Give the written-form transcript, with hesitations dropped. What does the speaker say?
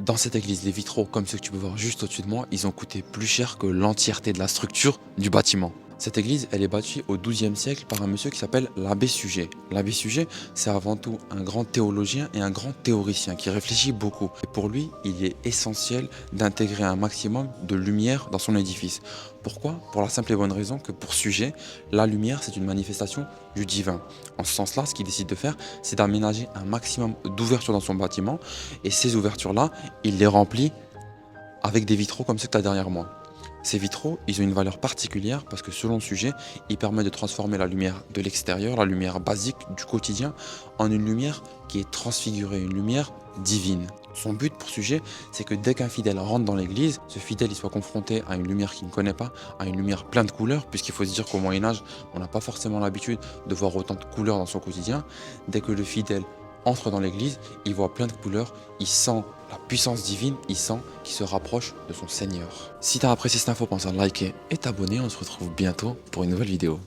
Dans cette église, les vitraux, comme ceux que tu peux voir juste au-dessus de moi, ils ont coûté plus cher que l'entièreté de la structure du bâtiment. Cette église, elle est bâtie au XIIe siècle par un monsieur qui s'appelle l'abbé Suger. L'abbé Suger, c'est avant tout un grand théologien et un grand théoricien qui réfléchit beaucoup. Et pour lui, il est essentiel d'intégrer un maximum de lumière dans son édifice. Pourquoi? Pour la simple et bonne raison que pour Suger, la lumière, c'est une manifestation du divin. En ce sens-là, ce qu'il décide de faire, c'est d'aménager un maximum d'ouvertures dans son bâtiment. Et ces ouvertures-là, il les remplit avec des vitraux comme ceux que tu as derrière moi. Ces vitraux, ils ont une valeur particulière parce que selon le sujet, ils permettent de transformer la lumière de l'extérieur, la lumière basique du quotidien, en une lumière qui est transfigurée, une lumière divine. Son but pour sujet, c'est que dès qu'un fidèle rentre dans l'église, ce fidèle il soit confronté à une lumière qu'il ne connaît pas, à une lumière pleine de couleurs, puisqu'il faut se dire qu'au Moyen-Âge, on n'a pas forcément l'habitude de voir autant de couleurs dans son quotidien. Dès que le fidèle entre dans l'église, il voit plein de couleurs, il sent la puissance divine, il sent qu'il se rapproche de son Seigneur. Si tu as apprécié cette info, pense à liker et t'abonner. On se retrouve bientôt pour une nouvelle vidéo.